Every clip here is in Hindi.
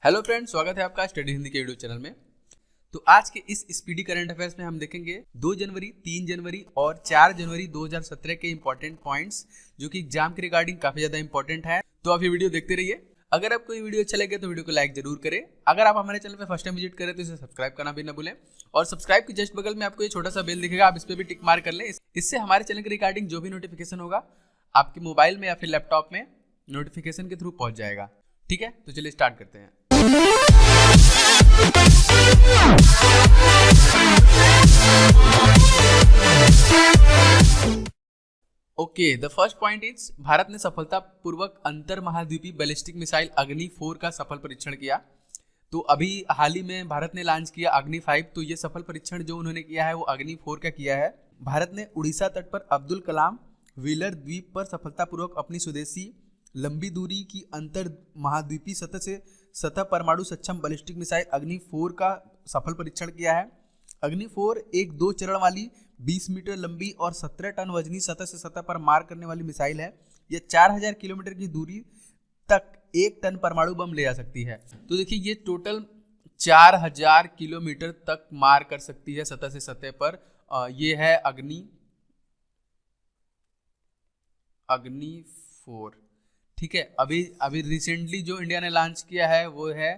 हेलो फ्रेंड्स, स्वागत है आपका स्टडी हिंदी के यूट्यूब चैनल में। तो आज के इस स्पीडी करंट अफेयर्स में हम देखेंगे 2 जनवरी, 3 जनवरी और 4 जनवरी 2017 के इंपॉर्टेंट पॉइंट्स जो कि एग्जाम के रिगार्डिंग काफी ज्यादा इंपॉर्टेंट है। तो आप ये वीडियो देखते रहिए। अगर आपको ये वीडियो अच्छा लगे तो वीडियो को लाइक जरूर करें। अगर आप हमारे चैनल पर फर्स्ट टाइम विजिट करें तो इसे सब्सक्राइब करना भी ना भूलें। और सब्सक्राइब के जस्ट बगल में आपको ये छोटा सा बेल दिखेगा, आप इस पर भी टिक मार कर लें। इससे हमारे चैनल के रिगार्डिंग जो भी नोटिफिकेशन होगा आपके मोबाइल में या फिर लैपटॉप में नोटिफिकेशन के थ्रू पहुंच जाएगा। ठीक है, तो चलिए स्टार्ट करते हैं। Okay, the first point is Bharat ने सफलतापूर्वक अंतर महाद्वीपीय बैलिस्टिक मिसाइल अग्नि 4 का सफल परीक्षण किया। तो अभी हाल ही में भारत ने लॉन्च किया अग्नि 5। तो ये सफल परीक्षण जो उन्होंने किया है वो अग्नि 4 का किया है। भारत ने उड़ीसा तट पर अब्दुल कलाम व्हीलर द्वीप पर सफलतापूर्वक अपनी स्वदेशी लंबी दूरी की अंतर महाद्वीपीय सतह से सतह परमाणु सक्षम बैलिस्टिक मिसाइल अग्नि 4 का सफल परीक्षण किया है। अग्नि 4 एक 2 चरण वाली 20 मीटर लंबी और 17 टन वजनी सतह से सतह पर मार करने वाली मिसाइल है। यह 4000 किलोमीटर की दूरी तक 1 टन परमाणु बम ले जा सकती है। तो देखिए, ये टोटल 4000 किलोमीटर तक मार कर सकती है सतह से सतह पर। ये है अग्नि 4। ठीक है, अभी रिसेंटली जो इंडिया ने लॉन्च किया है वो है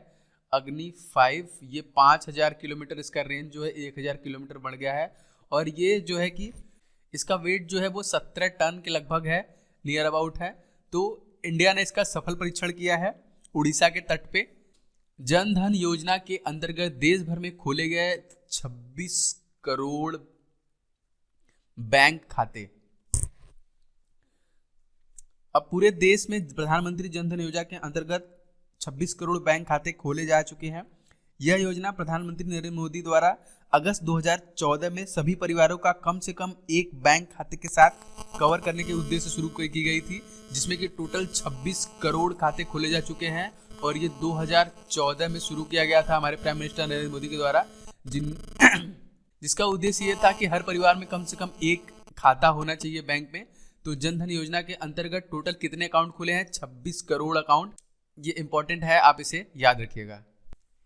अग्नि 5। ये 5000 किलोमीटर, इसका रेंज जो है 1000 किलोमीटर बढ़ गया है। और ये जो है कि इसका वेट जो है वो 17 टन के लगभग है, नियर अबाउट है। तो इंडिया ने इसका सफल परीक्षण किया है उड़ीसा के तट पे। जन धन योजना के अंतर्गत देश भर में खोले गए 26 करोड़ बैंक खाते। अब पूरे देश में प्रधानमंत्री जन धन योजना के अंतर्गत 26 करोड़ बैंक खाते खोले जा चुके हैं। यह योजना प्रधानमंत्री नरेंद्र मोदी द्वारा अगस्त 2014 में सभी परिवारों का कम से कम एक बैंक खाते के साथ कवर करने के उद्देश्य से शुरू की गई थी, जिसमें कि टोटल 26 करोड़ खाते खोले जा चुके हैं। और ये 2014 में शुरू किया गया था हमारे प्राइम मिनिस्टर नरेंद्र मोदी के द्वारा, जिसका उद्देश्य ये था कि हर परिवार में कम से कम एक खाता होना चाहिए बैंक में। तो जन धन योजना के अंतर्गत टोटल कितने अकाउंट खुले हैं? 26 करोड़ अकाउंट। ये इंपॉर्टेंट है, आप इसे याद रखिएगा।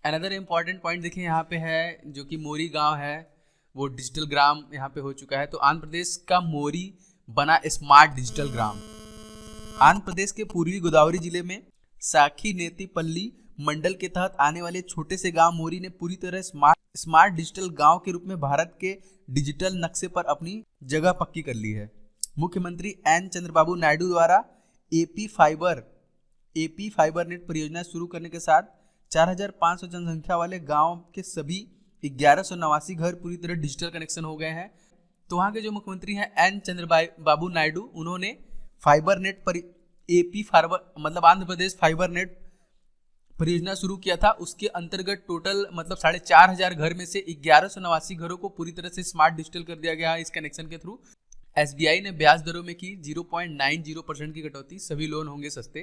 अनदर इंपॉर्टेंट पॉइंट देखिए यहाँ पे है, जो कि मोरी गांव है वो डिजिटल ग्राम यहाँ पे हो चुका है। तो आंध्र प्रदेश का मोरी बना स्मार्ट डिजिटल ग्राम। आंध्र प्रदेश के पूर्वी गोदावरी जिले में साखी नेतीपल्ली मंडल के तहत आने वाले छोटे से गांव मोरी ने पूरी तरह स्मार्ट डिजिटल गांव के रूप में भारत के डिजिटल नक्शे पर अपनी जगह पक्की कर ली है। मुख्यमंत्री एन चंद्रबाबू नायडू द्वारा एपी फाइबर नेट परियोजना शुरू करने के साथ 4500 जनसंख्या वाले गांव के सभी 1189 घर पूरी तरह डिजिटल कनेक्शन हो गए हैं। तो वहाँ के जो मुख्यमंत्री हैं एन चंद्रबाबू नायडू, उन्होंने फाइबर नेट मतलब आंध्र प्रदेश फाइबर नेट परियोजना शुरू किया था। उसके अंतर्गत टोटल मतलब 4500 घर में से 1189 घरों को पूरी तरह से स्मार्ट डिजिटल कर दिया गया है इस कनेक्शन के थ्रू। एसबीआई ने ब्याज दरों में की 0.90% की कटौती, सभी लोन होंगे सस्ते।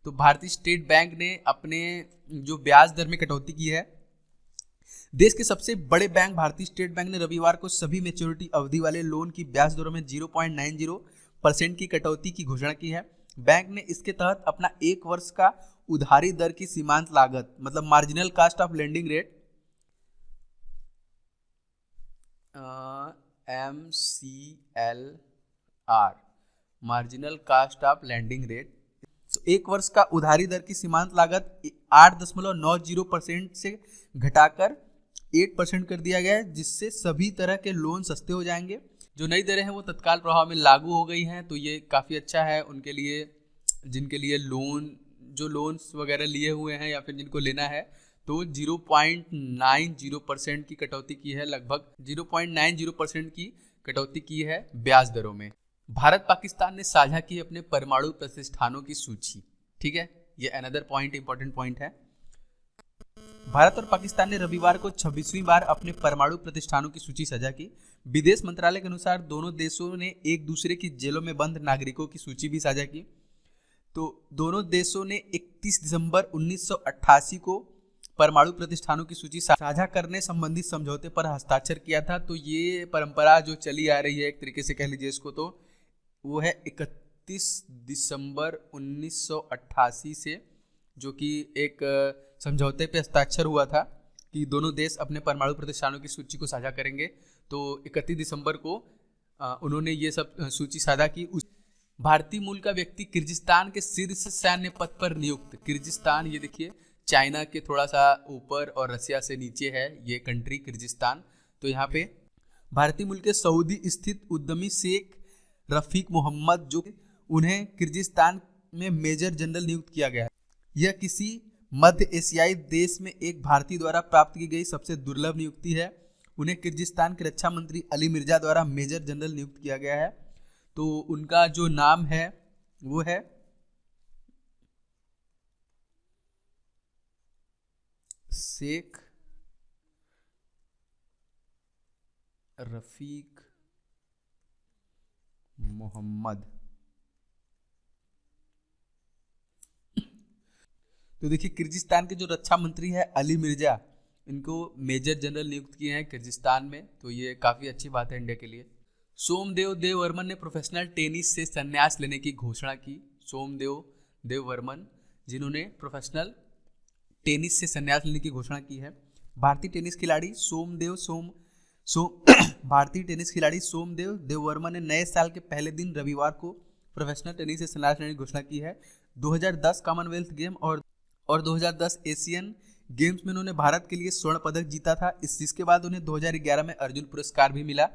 तो भारतीय स्टेट बैंक ने अपने जो ब्याज दर में कटौती की है। देश के सबसे बड़े बैंक भारतीय स्टेट बैंक ने रविवार को सभी मैच्योरिटी अवधि वाले लोन की ब्याज दरों में 0.90% की कटौती की घोषणा की है। बैंक ने इसके तहत अपना 1 वर्ष का उधारी दर की सीमांत लागत मतलब marginal cast of lending rate MCLR marginal cast of landing rate. तो 1 वर्ष का उधारी दर की सीमांत लागत 8.90% से घटाकर 8% कर दिया गया है, जिससे सभी तरह के लोन सस्ते हो जाएंगे। जो नई दरें हैं वो तत्काल प्रभाव में लागू हो गई हैं। तो ये काफ़ी अच्छा है उनके लिए जिनके लिए लोन्स वगैरह लिए हुए हैं या फिर जिनको लेना है। तो 0.90% की कटौती की है, लगभग 0.90% की कटौती की है ब्याज दरों में। भारत पाकिस्तान ने साझा की अपने परमाणु प्रतिष्ठानों की सूची। ठीक है, ये अनदर पॉइंट इंपॉर्टेंट पॉइंट है। भारत और पाकिस्तान ने रविवार को 26वीं बार अपने परमाणु प्रतिष्ठानों की सूची साझा की। विदेश मंत्रालय के अनुसार दोनों देशों ने एक दूसरे की जेलों में बंद नागरिकों की सूची भी साझा की। तो दोनों देशों ने 31 दिसंबर 1988 को परमाणु प्रतिष्ठानों की सूची साझा करने संबंधी समझौते पर हस्ताक्षर किया था। तो ये परंपरा जो चली आ रही है एक तरीके से कह लीजिए इसको, तो वो है 31 दिसंबर 1988 से, जो कि एक समझौते पे हस्ताक्षर हुआ था कि दोनों देश अपने परमाणु प्रतिष्ठानों की सूची को साझा करेंगे। तो 31 दिसंबर को उन्होंने ये सब सूची साझा की। भारतीय मूल का व्यक्ति किर्गिस्तान के शीर्ष सैन्य पद पर नियुक्त। किर्गिस्तान, ये देखिए चाइना के थोड़ा सा ऊपर और रसिया से नीचे है ये कंट्री किर्गिस्तान। तो यहाँ पे भारतीय मूल के सऊदी स्थित उद्यमी शेख रफीक मोहम्मद, जो उन्हें किर्गिस्तान में मेजर जनरल नियुक्त किया गया है। यह किसी मध्य एशियाई देश में एक भारतीय द्वारा प्राप्त की गई सबसे दुर्लभ नियुक्ति है। उन्हें किर्गिस्तान के रक्षा मंत्री अली मिर्जा द्वारा मेजर जनरल नियुक्त किया गया है। तो उनका जो नाम है वो है शेख रफीक मोहम्मद। तो देखिए किर्गिस्तान के जो रक्षा मंत्री है अली मिर्जा, इनको मेजर जनरल नियुक्त किए हैं किर्गिस्तान में। तो ये काफ़ी अच्छी बात है इंडिया के लिए। सोमदेव देववर्मन ने प्रोफेशनल टेनिस से संन्यास लेने की घोषणा की। सोमदेव देववर्मन, जिन्होंने प्रोफेशनल टेनिस से संन्यास लेने की घोषणा की है। भारतीय टेनिस खिलाड़ी भारतीय टेनिस खिलाड़ी सोमदेव देववर्मन ने नए साल के पहले दिन रविवार को प्रोफेशनल टेनिस से संन्यास लेने की घोषणा की है। 2010 कॉमनवेल्थ गेम और 2010 एशियन गेम्स में उन्होंने भारत के लिए स्वर्ण पदक जीता था। इसके बाद उन्हें 2011 में अर्जुन पुरस्कार भी मिला।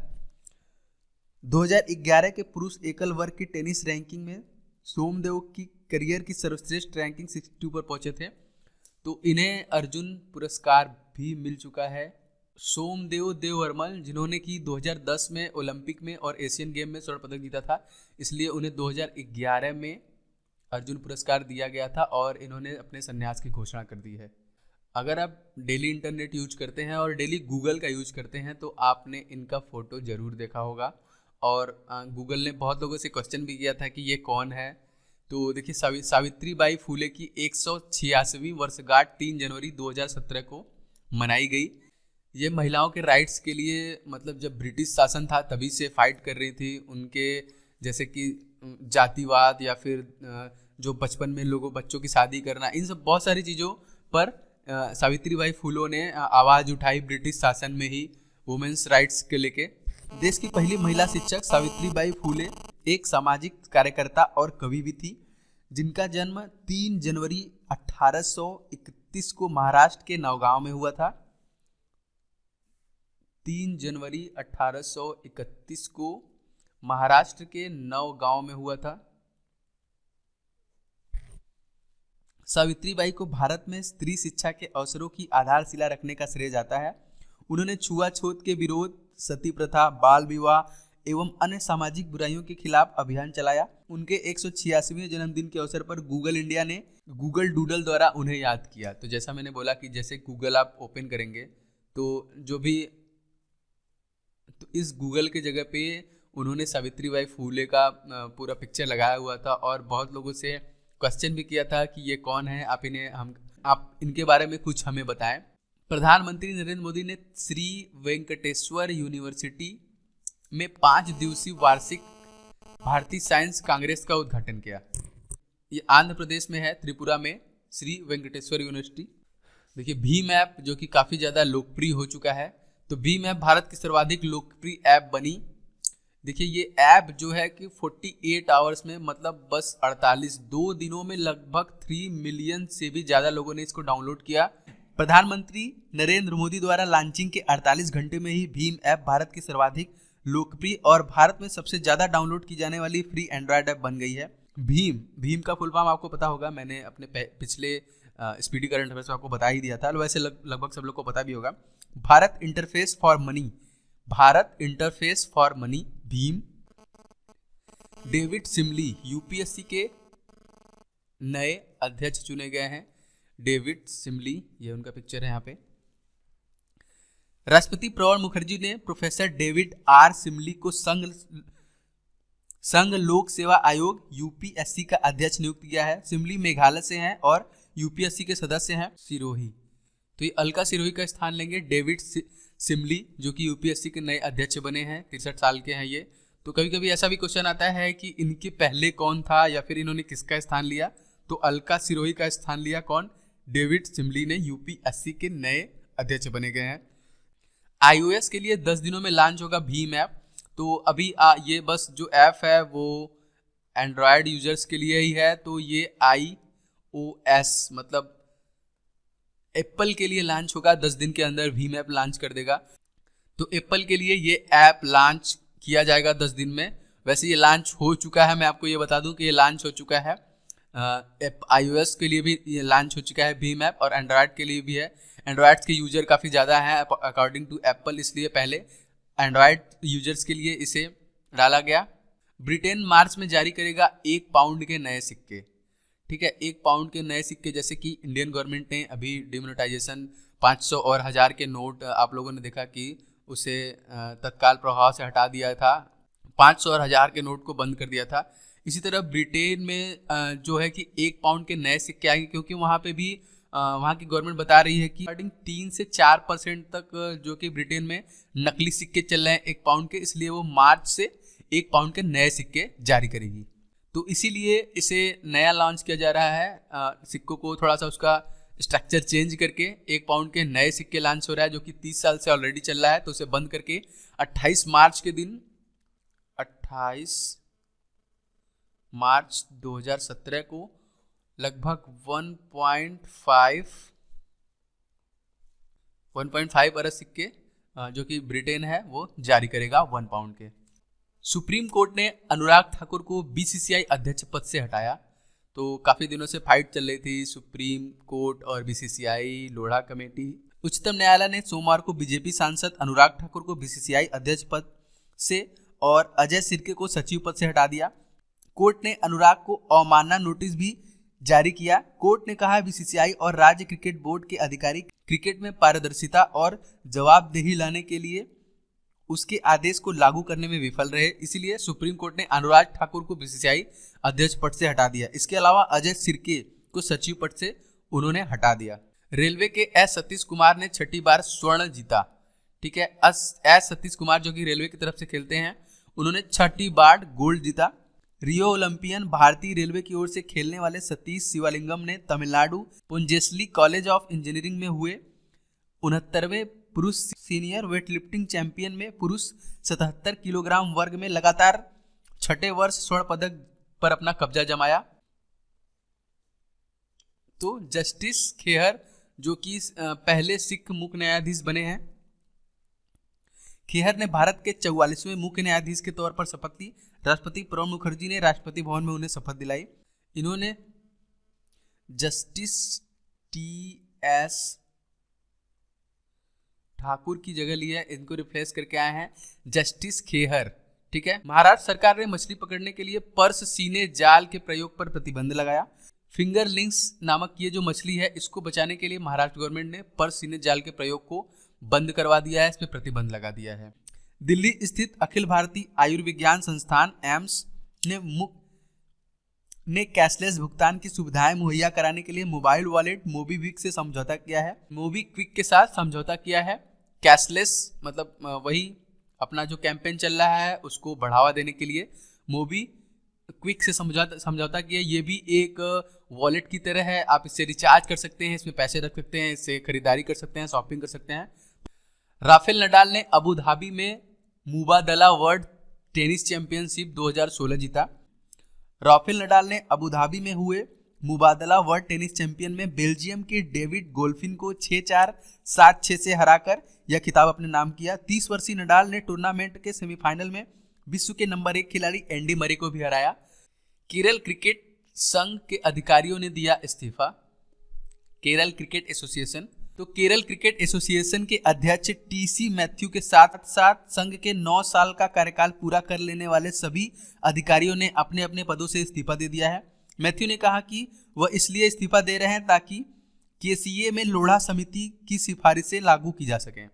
2011 के पुरुष एकल वर्ग की टेनिस रैंकिंग में सोमदेव की करियर की सर्वश्रेष्ठ रैंकिंग 62 पर पहुंचे थे। तो इन्हें अर्जुन पुरस्कार भी मिल चुका है। सोमदेव देववर्मन, जिन्होंने कि 2010 में ओलंपिक में और एशियन गेम में स्वर्ण पदक जीता था, इसलिए उन्हें 2011 में अर्जुन पुरस्कार दिया गया था और इन्होंने अपने संन्यास की घोषणा कर दी है। अगर आप डेली इंटरनेट यूज करते हैं और डेली गूगल का यूज करते हैं तो आपने इनका फोटो जरूर देखा होगा। और गूगल ने बहुत लोगों से क्वेश्चन भी किया था कि ये कौन है। तो देखिए सावित्रीबाई फूले की 186वीं वर्षगांठ 3 जनवरी 2017 को मनाई गई। ये महिलाओं के राइट्स के लिए, मतलब जब ब्रिटिश शासन था तभी से फाइट कर रही थी। उनके जैसे कि जातिवाद या फिर जो बचपन में बच्चों की शादी करना, इन सब बहुत सारी चीज़ों पर सावित्रीबाई फूले ने आवाज़ उठाई ब्रिटिश शासन में ही वुमेन्स राइट्स के लेके। देश की पहली महिला शिक्षक सावित्रीबाई फूले एक सामाजिक कार्यकर्ता और कवि भी थी, जिनका जन्म 3 जनवरी 1831 को महाराष्ट्र के नौगांव में हुआ था। 3 जनवरी 1831 को महाराष्ट्र के नौगांव में हुआ था। सावित्रीबाई को भारत में स्त्री शिक्षा के अवसरों की आधारशिला रखने का श्रेय जाता है। उन्होंने छुआछूत के विरोध, सती प्रथा, बाल विवाह एवं अन्य सामाजिक बुराइयों के खिलाफ अभियान चलाया। उनके 186वें जन्मदिन के अवसर पर गूगल इंडिया ने गूगल डूडल द्वारा उन्हें याद किया। तो जैसा मैंने बोला कि जैसे गूगल आप ओपन करेंगे तो इस गूगल के जगह पे उन्होंने सावित्रीबाई फूले का पूरा पिक्चर लगाया हुआ था और बहुत लोगों से क्वेश्चन भी किया था कि ये कौन है, आप इनके बारे में कुछ हमें बताएं। प्रधानमंत्री नरेंद्र मोदी ने श्री वेंकटेश्वर यूनिवर्सिटी में 5 दिवसीय वार्षिक भारतीय साइंस कांग्रेस का उद्घाटन किया। ये आंध्र प्रदेश में है, त्रिपुरा में श्री वेंकटेश्वर यूनिवर्सिटी। देखिए भीम ऐप जो कि काफ़ी ज़्यादा लोकप्रिय हो चुका है, तो भीम ऐप भारत की सर्वाधिक लोकप्रिय ऐप बनी। देखिए ये ऐप जो है कि 48 आवर्स में, मतलब बस 2 दिनों में लगभग 3 मिलियन से भी ज़्यादा लोगों ने इसको डाउनलोड किया। प्रधानमंत्री नरेंद्र मोदी द्वारा लॉन्चिंग के 48 घंटे में ही भीम ऐप भारत की सर्वाधिक लोकप्रिय और भारत में सबसे ज़्यादा डाउनलोड की जाने वाली फ्री एंड्रॉयड ऐप बन गई है। भीम का फुल फॉर्म आपको पता होगा, मैंने अपने पिछले स्पीडी करंट अफेयर्स में आपको बता ही दिया था, वैसे लगभग सब लोग को पता भी होगा। भारत इंटरफेस फॉर मनी भीम। डेविड सिमली यूपीएससी के नए अध्यक्ष चुने गए हैं। डेविड सिमली, ये उनका पिक्चर है यहाँ पे। राष्ट्रपति प्रणब मुखर्जी ने प्रोफेसर डेविड आर सिमली को संघ लोक सेवा आयोग यूपीएससी का अध्यक्ष नियुक्त किया है। सिमली मेघालय से हैं और यूपीएससी के सदस्य हैं सिरोही। तो ये अलका सिरोही का स्थान लेंगे डेविड सिमली, जो कि यूपीएससी के नए अध्यक्ष बने हैं। 63 साल के हैं ये। तो कभी कभी ऐसा भी क्वेश्चन आता है कि इनके पहले कौन था या फिर इन्होंने किसका स्थान लिया। तो अलका सिरोही का स्थान लिया कौन? डेविड सिमली ने यूपीएससी के नए अध्यक्ष बने गए हैं। iOS के लिए 10 दिनों में लॉन्च होगा भीम ऐप। तो अभी ये बस जो ऐप है वो एंड्रॉयड यूजर्स के लिए ही है, तो ये iOS मतलब एप्पल के लिए लॉन्च होगा। 10 दिन के अंदर भीम ऐप लॉन्च कर देगा। तो एप्पल के लिए ये ऐप लॉन्च किया जाएगा 10 दिन में। वैसे ये लॉन्च हो चुका है, मैं आपको ये बता दूं कि ये लॉन्च हो चुका है। iOS के लिए भी ये लॉन्च हो चुका है भीम ऐप, और एंड्रॉयड के लिए भी है। एंड्रॉयड के यूजर काफ़ी ज़्यादा हैं अकॉर्डिंग टू एप्पल, इसलिए पहले एंड्रॉयड यूजर्स के लिए इसे डाला गया। ब्रिटेन मार्च में जारी करेगा 1 पाउंड के नए सिक्के। ठीक है, 1 पाउंड के नए सिक्के, जैसे कि इंडियन गवर्नमेंट ने अभी डिमोनेटाइजेशन 500 और 1000 के नोट आप लोगों ने देखा कि उसे तत्काल प्रभाव से हटा दिया था। 500 और 1000 के नोट को बंद कर दिया था। इसी तरह ब्रिटेन में जो है कि 1 पाउंड के नए सिक्के आएंगे, क्योंकि वहाँ पे भी वहाँ की गवर्नमेंट बता रही है कि 3 से 4% तक जो कि ब्रिटेन में नकली सिक्के चल रहे हैं 1 पाउंड के, इसलिए वो मार्च से 1 पाउंड के नए सिक्के जारी करेगी। तो इसीलिए इसे नया लॉन्च किया जा रहा है। सिक्कों को थोड़ा सा उसका स्ट्रक्चर चेंज करके 1 पाउंड के नए सिक्के लॉन्च हो रहा है, जो कि 30 साल से ऑलरेडी चल रहा है। तो उसे बंद करके 28 मार्च के दिन 28 मार्च 2017 को लगभग 1.5 अरब सिक्के जो कि ब्रिटेन है वो जारी करेगा 1 पाउंड के। सुप्रीम कोर्ट ने अनुराग ठाकुर को बीसीसीआई अध्यक्ष पद से हटाया। तो काफ़ी दिनों से फाइट चल रही थी सुप्रीम कोर्ट और बीसीसीआई, लोढ़ा कमेटी। उच्चतम न्यायालय ने सोमवार को बीजेपी सांसद अनुराग ठाकुर को बीसीसीआई अध्यक्ष पद से और अजय सिरके को सचिव पद से हटा दिया। कोर्ट ने अनुराग को अवमानना नोटिस भी जारी किया। कोर्ट ने कहा बीसीसीआई और राज्य क्रिकेट बोर्ड के अधिकारी क्रिकेट में पारदर्शिता और जवाबदेही लाने के लिए उसके आदेश को लागू करने में विफल रहे, इसीलिए सुप्रीम कोर्ट ने अनुराग ठाकुर को बीसीसीआई अध्यक्ष पद से हटा दिया। इसके अलावा अजय सिरके को सचिव पद से उन्होंने हटा दिया। रेलवे के एस सतीश कुमार ने 6ठी बार स्वर्ण जीता। ठीक है, एस सतीश कुमार जो कि रेलवे की तरफ से खेलते हैं, उन्होंने 6ठी बार गोल्ड जीता। रियो ओलंपियन भारतीय रेलवे की ओर से खेलने वाले सतीश शिवलिंगम ने तमिलनाडु पुंजेस्ली कॉलेज ऑफ इंजीनियरिंग में हुए 69वें पुरुष सीनियर वेटलिफ्टिंग चैंपियन में पुरुष 77 किलोग्राम वर्ग में लगातार 6ठे वर्ष स्वर्ण पदक पर अपना कब्जा जमाया। तो जस्टिस खेहर जो कि पहले सिख मुख्य न्यायाधीश बने हैं, खेहर ने भारत के 44वें मुख्य न्यायाधीश के तौर पर शपथ ली। राष्ट्रपति प्रणब मुखर्जी ने राष्ट्रपति भवन में उन्हें शपथ दिलाई। इन्होंने जस्टिस टी.एस. ठाकुर की जगह ली है, इनको रिप्लेस करके आए हैं जस्टिस खेहर। ठीक है, महाराष्ट्र सरकार ने मछली पकड़ने के लिए पर्स सीने जाल के प्रयोग पर प्रतिबंध लगाया। फिंगर लिंक्स नामक ये जो मछली है, इसको बचाने के लिए महाराष्ट्र गवर्नमेंट ने पर्स सीने जाल के प्रयोग को बंद करवा दिया है, इस पर प्रतिबंध लगा दिया है। दिल्ली स्थित अखिल भारतीय आयुर्विज्ञान संस्थान एम्स ने कैशलेस भुगतान की सुविधाएं मुहैया कराने के लिए मोबाइल वॉलेट मोबीक्विक से समझौता किया है। मोबीक्विक के साथ समझौता किया है। कैशलेस मतलब वही अपना जो कैंपेन चल रहा है उसको बढ़ावा देने के लिए मोबीक्विक से समझौता किया। ये भी एक वॉलेट की तरह है, आप इससे रिचार्ज कर सकते हैं, इसमें पैसे रख सकते हैं, इससे खरीदारी कर सकते हैं, शॉपिंग कर सकते हैं। राफेल नडाल ने अबू धाबी में मुबादला वर्ल्ड टेनिस चैंपियनशिप 2016 जीता। राफेल नडाल ने अबू धाबी में हुए मुबादला वर्ल्ड टेनिस चैंपियन में बेल्जियम के डेविड गोल्फिन को 6-4, 7-6 से हराकर यह खिताब अपने नाम किया। 30 वर्षीय नडाल ने टूर्नामेंट के सेमीफाइनल में विश्व के नंबर 1 खिलाड़ी एंडी मरे को भी हराया। केरल क्रिकेट संघ के अधिकारियों ने दिया इस्तीफा। केरल क्रिकेट एसोसिएशन, तो केरल क्रिकेट एसोसिएशन के अध्यक्ष टीसी मैथ्यू के साथ साथ संघ के 9 साल का कार्यकाल पूरा कर लेने वाले सभी अधिकारियों ने अपने अपने पदों से इस्तीफा दे दिया है। मैथ्यू ने कहा कि वह इसलिए इस्तीफा दे रहे हैं ताकि केसीए में लोढ़ा समिति की सिफारिशें लागू की जा सकें।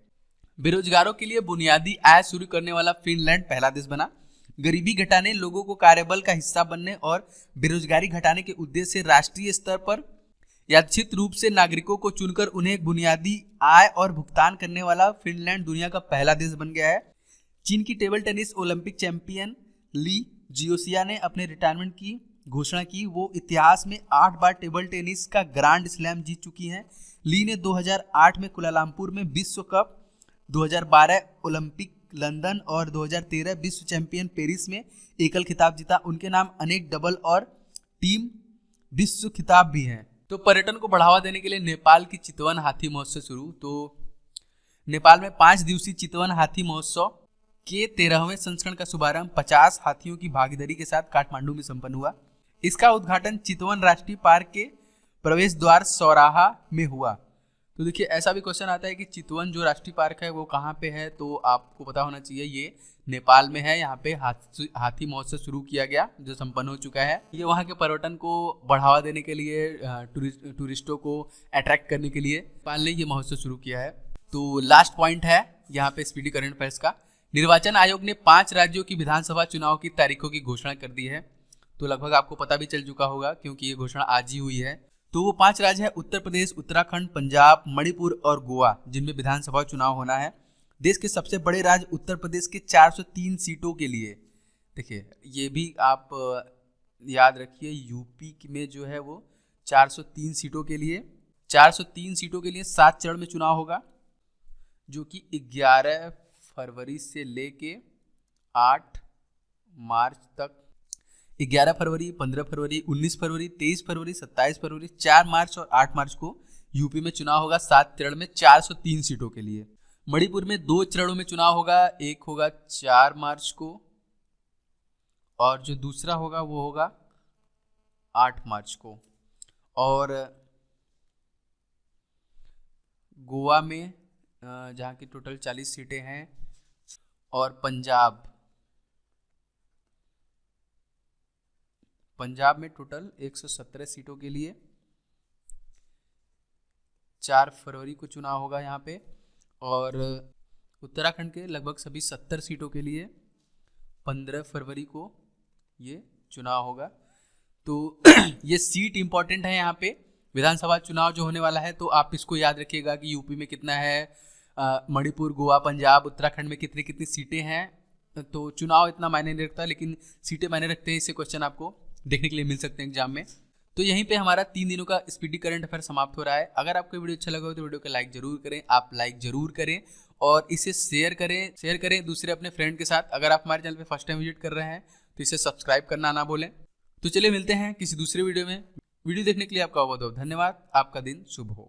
बेरोजगारों के लिए बुनियादी आय शुरू करने वाला फिनलैंड पहला देश बना। गरीबी घटाने, लोगों को कार्यबल का हिस्सा बनने और बेरोजगारी घटाने के उद्देश्य से राष्ट्रीय स्तर पर यादृच्छिक रूप से नागरिकों को चुनकर उन्हें एक बुनियादी आय और भुगतान करने वाला फिनलैंड दुनिया का पहला देश बन गया है। चीन की table tennis Olympic champion Li जियोसिया ने अपने रिटायरमेंट की घोषणा की, वो इतिहास में 8 बार टेबल टेनिस का ग्रैंड स्लैम जीत चुकी हैं। ली ने 2008 में कुलालमपुर में विश्व कप, 2012 ओलंपिक लंदन और 2013 विश्व चैंपियन पेरिस में एकल खिताब जीता। उनके नाम अनेक डबल और टीम विश्व खिताब भी हैं। तो पर्यटन को बढ़ावा देने के लिए नेपाल की चितवन हाथी महोत्सव शुरू। तो नेपाल में 5 दिवसीय चितवन हाथी महोत्सव के 13वें संस्करण का शुभारंभ 50 हाथियों की भागीदारी के साथ काठमांडू में संपन्न हुआ। इसका उद्घाटन चितवन राष्ट्रीय पार्क के प्रवेश द्वार सौराहा में हुआ। तो देखिए, ऐसा भी क्वेश्चन आता है कि चितवन जो राष्ट्रीय पार्क है वो कहाँ पे है, तो आपको पता होना चाहिए ये नेपाल में है। यहाँ पे हाथी महोत्सव शुरू किया गया जो संपन्न हो चुका है। ये वहाँ के पर्यटन को बढ़ावा देने के लिए, टूरिस्टों को अट्रैक्ट करने के लिए नेपाल ने ये महोत्सव शुरू किया है। तो लास्ट पॉइंट है यहाँ पे स्पीडी करंट अफेयर्स का। निर्वाचन आयोग ने 5 राज्यों की विधानसभा चुनाव की तारीखों की घोषणा कर दी है। तो लगभग आपको पता भी चल चुका होगा क्योंकि ये घोषणा आज ही हुई है। तो वो 5 राज्य है उत्तर प्रदेश, उत्तराखंड, पंजाब, मणिपुर और गोवा, जिनमें विधानसभा चुनाव होना है। देश के सबसे बड़े राज्य उत्तर प्रदेश के 403 सीटों के लिए, देखिए ये भी आप याद रखिए, यूपी में जो है वो 403 सीटों के लिए 7 चरण में चुनाव होगा, जो कि 11 फरवरी से लेके 8 मार्च तक, 11 फरवरी, 15 फरवरी, 19 फरवरी, 23 फरवरी, 27 फरवरी, 4 मार्च और 8 मार्च को यूपी में चुनाव होगा 7 चरण में 403 सीटों के लिए। मणिपुर में 2 चरणों में चुनाव होगा, एक होगा 4 मार्च को और जो दूसरा होगा वो होगा 8 मार्च को। और गोवा में जहाँ की टोटल 40 सीटें हैं, और पंजाब में टोटल 117 सीटों के लिए 4 फरवरी को चुनाव होगा यहाँ पे। और उत्तराखंड के लगभग सभी 70 सीटों के लिए 15 फरवरी को ये चुनाव होगा। तो ये सीट इंपॉर्टेंट है यहाँ पे, विधानसभा चुनाव जो होने वाला है। तो आप इसको याद रखिएगा कि यूपी में कितना है, मणिपुर, गोवा, पंजाब, उत्तराखंड में कितनी कितनी सीटें हैं। तो चुनाव इतना मायने नहीं रखता, लेकिन सीटें मायने रखते हैं। इससे क्वेश्चन आपको देखने के लिए मिल सकते हैं एग्जाम में। तो यहीं पे हमारा 3 दिनों का स्पीडी करंट अफेयर समाप्त हो रहा है। अगर आपको वीडियो अच्छा लगा हो तो वीडियो को लाइक जरूर करें, आप लाइक जरूर करें और इसे शेयर करें दूसरे अपने फ्रेंड के साथ। अगर आप हमारे चैनल पे फर्स्ट टाइम विजिट कर रहे हैं तो इसे सब्सक्राइब करना ना भूलें। तो चलिए मिलते हैं किसी दूसरे वीडियो में। वीडियो देखने के लिए आपका बहुत बहुत धन्यवाद। आपका दिन शुभ हो।